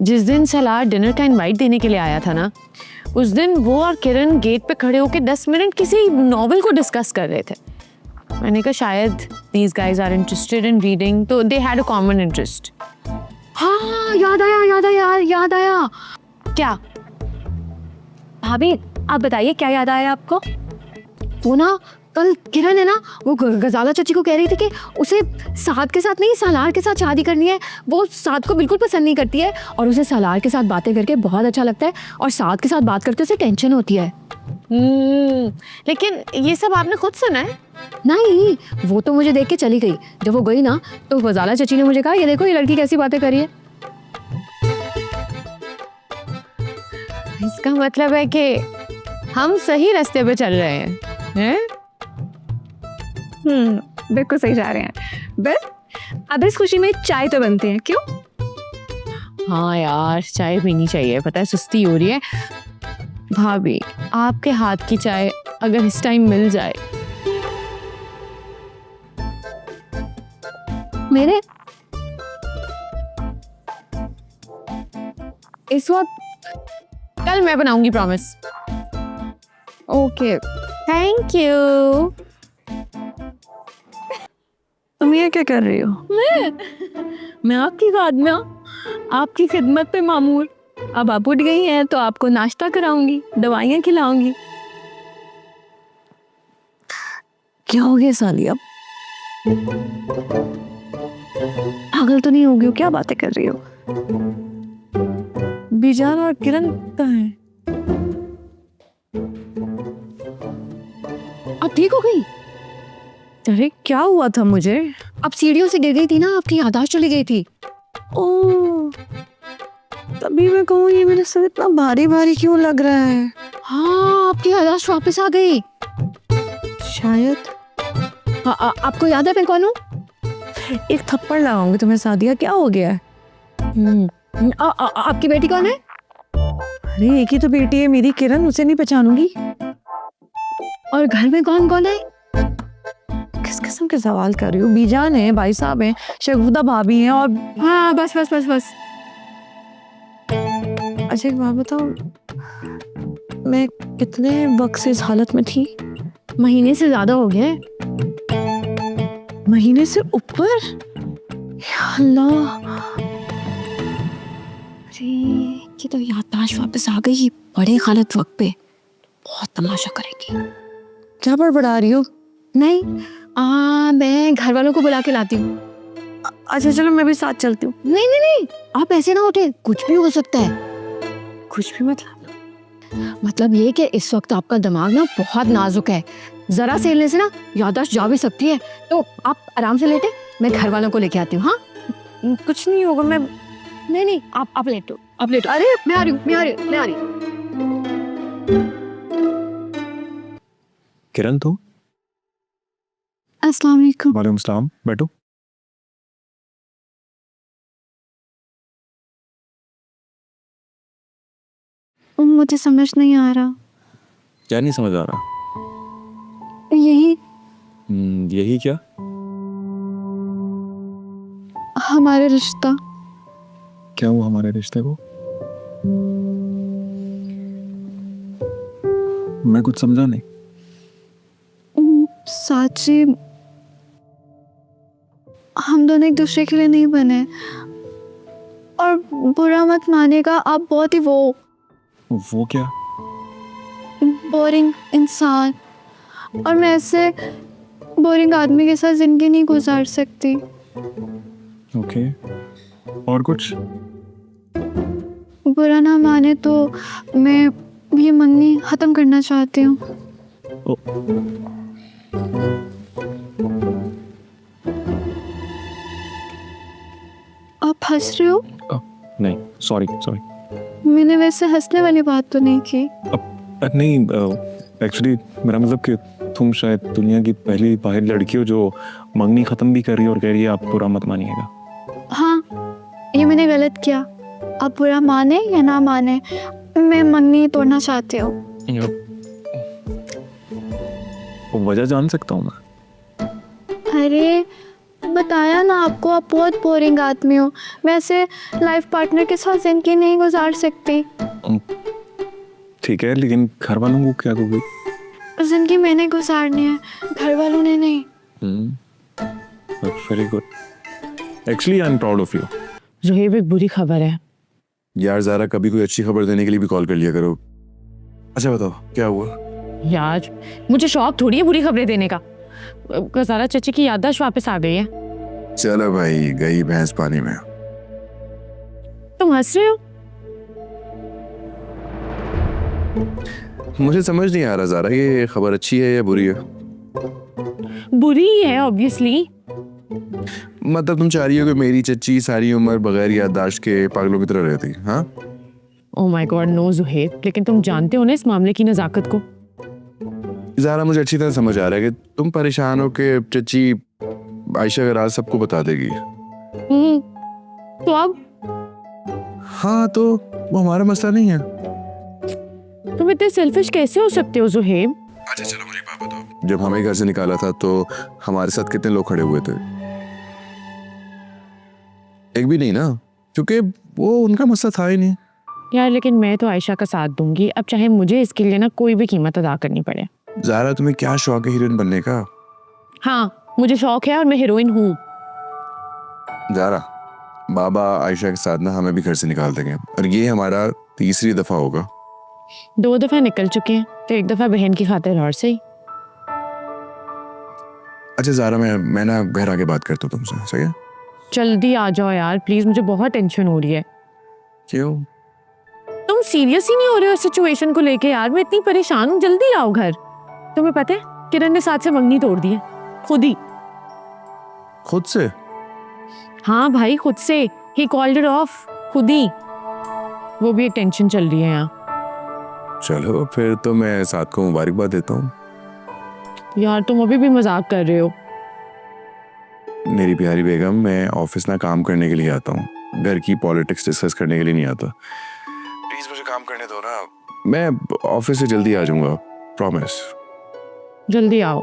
जिस दिन सलार डिनर का इनवाइट देने के लिए आया था ना, उस दिन वो और किरण गेट पे खड़े होकर 10 मिनट किसी नॉवेल को डिस्कस कर रहे थे। मैंने कहा शायद these guys are interested in reading, तो they had a common interest. हाँ, याद आया। क्या? भाभी आप बताइए क्या याद आया आपको? वो ना कल किरण है ना, वो गजाला चाची को कह रही थी कि उसे साद के साथ नहीं सालार के साथ शादी करनी है। वो साद को बिल्कुल पसंद नहीं करती है और उसे सालार के साथ बातें करके बहुत अच्छा लगता है और साद के साथ बात करके उसे टेंशन होती है। लेकिन ये सब आपने खुद सुना है? नहीं, वो तो मुझे देख के चली गई। जब वो गई ना तो गजाला चाची ने मुझे कहा ये देखो ये लड़की कैसी बातें कर रही है। इसका मतलब है कि हम सही रास्ते पे चल रहे हैं। बिल्कुल सही जा रहे हैं। बस अब इस खुशी में चाय तो बनती है, क्यों? हाँ यार, चाय पीनी चाहिए। पता है सुस्ती हो रही है। भाभी आपके हाथ की चाय अगर इस टाइम मिल जाए। मेरे इस वक्त कल मैं बनाऊंगी, प्रॉमिस। ओके। Thank you. तुम ये क्या कर रही हो? मैं आपकी खादमा, आपकी खिदमत पे मामूर। अब आप उठ गई हैं तो आपको नाश्ता कराऊंगी, दवाइयाँ खिलाऊंगी। क्या हो गया साली? अब पागल तो नहीं हो गई हो? क्या बातें कर रही हो? बीजान और किरण कहाँ हैं? अब ठीक हो गई? अरे क्या हुआ था मुझे? अब सीढ़ियों से गिर गई थी ना, आपकी याददाश्त चली गई थी। ओह, तभी मैं कहूँ ये मेरा सर इतना भारी भारी क्यों लग रहा है? हाँ, आपकी याददाश्त वापस आ गई शायद। आपको याद है मैं कौन हूँ? एक थप्पड़ लगाऊंगी तुम्हें सादिया, क्या हो गया है? आपकी बेटी कौन है? अरे एक ही तो बेटी है मेरी, किरण, उसे नहीं पहचानूंगी? और घर में कौन कौन है? किस किस्म के सवाल कर रही हो? बीजान है, भाई साहब हैं, शगुफ्ता भाभी हैं और हाँ बस। अच्छा एक बात बताओ, मैं कितने वक्त से इस हालत में थी? महीने से ज्यादा हो गया है। महीने से ऊपर? या अल्लाह, अरे ये तो याददाश्त वापस आ गई बड़े गलत वक्त पे। बहुत तमाशा करेगी। क्या बड़बड़ा रही हो? नहीं, मैं घर वालों को बुला के लाती हूँ। अच्छा चलो मैं भी साथ चलती हूँ। नहीं, आप ऐसे ना उठे, कुछ भी हो सकता है। कुछ भी मतलब ये कि इस वक्त आपका दिमाग ना बहुत नाजुक है। जरा से हिलने से ना याददाश्त जा भी सकती है। तो आप आराम से लेटे, मैं घर वालों को लेके आती हूँ। हाँ कुछ नहीं होगा। मैं नहीं, आप लेटो, आप लेटो। अरे मैं आ रही हूँ। किरण तुम? अस्सलाम वालेकुम। वालेकुम सलाम, बैठो। मुझे समझ नहीं आ रहा। क्या नहीं समझ आ रहा? यही क्या? हमारे रिश्ता। क्या हुआ हमारे रिश्ते को? मैं कुछ समझा नहीं। साची, हम दोनों एक दूसरे के लिए नहीं बने। और बुरा मत मानेगा, आप बहुत ही वो क्या? बोरिंग इंसान, और मैं ऐसे बोरिंग आदमी के साथ जिंदगी नहीं गुजार सकती। ओके, और कुछ? बुरा ना माने तो मैं ये मंगनी खत्म करना चाहती हूँ। आप हंस रहे हो? नहीं, सॉरी। मैंने वैसे हंसने वाली बात तो नहीं की। नहीं, एक्चुअली मेरा मतलब कि तुम शायद दुनिया की पहली बाहर लड़की हो जो मंगनी खत्म भी कर रही है और कह रही है आप बुरा मत मानिएगा। हाँ, ये मैंने गलत किया। आप बुरा माने या ना माने, मैं मंगनी तोड़ना चाहती हूँ। वजह जान सकता हूँ मैं? अरे बताया ना आपको, आप बहुत बोरिंग आदमी हो। वैसे लाइफ पार्टनर के साथ जिंदगी नहीं गुजार सकती। ठीक है, लेकिन घर वालों को क्या कहोगे? जिंदगी मैंने गुजारनी है, घर वालों ने नहीं। Very good, actually I am proud of you. Zuheb, एक बुरी खबर है। यार ज़ारा, कभी कोई अच्छी खबर देने के लिए भी कॉल कर लिया करो। अच्छा बताओ क्या हुआ? यार मुझे शौक थोड़ी है बुरी खबरें देने का। ज़ारा चाची की याददाश्त वापस आ गई है। चलो भाई, गई भैंस पानी में। तुम हंस रहे हो? मुझे समझ नहीं आ रहा ज़ारा, ये खबर अच्छी है या बुरी है? बुरी ही है ऑब्वियसली। मतलब तुम चाह रही हो कि मेरी चच्ची सारी उम्र बगैर याददाश्त के पागलों की तरह रहती? हाँ oh my god, no Zuheb, लेकिन तुम जानते हो ना इस मामले की नजाकत को। ज़ारा, मुझे अच्छी तरह समझ आ रहा है कि तुम परेशान हो कि चच्ची आयशा का राज सबको बता देगी। तो अब हाँ, तो वो हमारा मसला नहीं है। तुम इतने सेल्फिश कैसे हो सकते हो जुहेब? अच्छा चलो मुझे बात बताओ, जब हमें घर से निकाला था तो हमारे साथ कितने लोग खड़े हुए थे? एक भी नहीं ना, क्योंकि वो उनका मसला था ही नहीं। यार लेकिन मैं तो आयशा का साथ दूंगी, अब चाहे मुझे इसके लिए ना कोई भी कीमत अदा करनी पड़े। ज़ारा, तुम्हें क्या शौक है हीरोइन बनने का? हाँ मुझे शौक है और मैं हीरोइन हूँ। ज़ारा, बाबा आयशा के साथ ना हमें भी घर से निकाल देंगे, और ये हमारा तीसरी दफा होगा। 2 दफा निकल चुके हैं, तो 1 दफा बहन की खातिर और सही। अच्छा ज़ारा, मैं ना घर आके बात करता हूँ तुमसे, सही है? जल्दी आ जाओ यार प्लीज, मुझे बहुत टेंशन हो रही है। क्यों? तुम सीरियस ही नहीं हो रहे हो सिचुएशन को लेके यार, मैं इतनी परेशान हूँ। जल्दी आओ घर। तुम्हें पता है किरण ने साथ से मंगनी तोड़ दी है, खुद ही। खुद से? हाँ भाई खुद से, ही कॉल्ड इट ऑफ खुद ही। वो भी एक टेंशन चल रही है यहाँ। चलो फिर तो मैं साथ को मुबारकबाद देता हूँ। यार तुम अभी भी मजाक कर रहे हो। मेरी प्यारी बेगम, मैं ऑफिस ना काम करने के लिए आता हूँ, घर की पॉलिटिक्स डिस्कस करने के लिए नहीं आता। प्लीज मुझे काम करने दो ना, मैं ऑफिस से जल्दी आ जाऊंगा, प्रॉमिस। जल्दी आओ।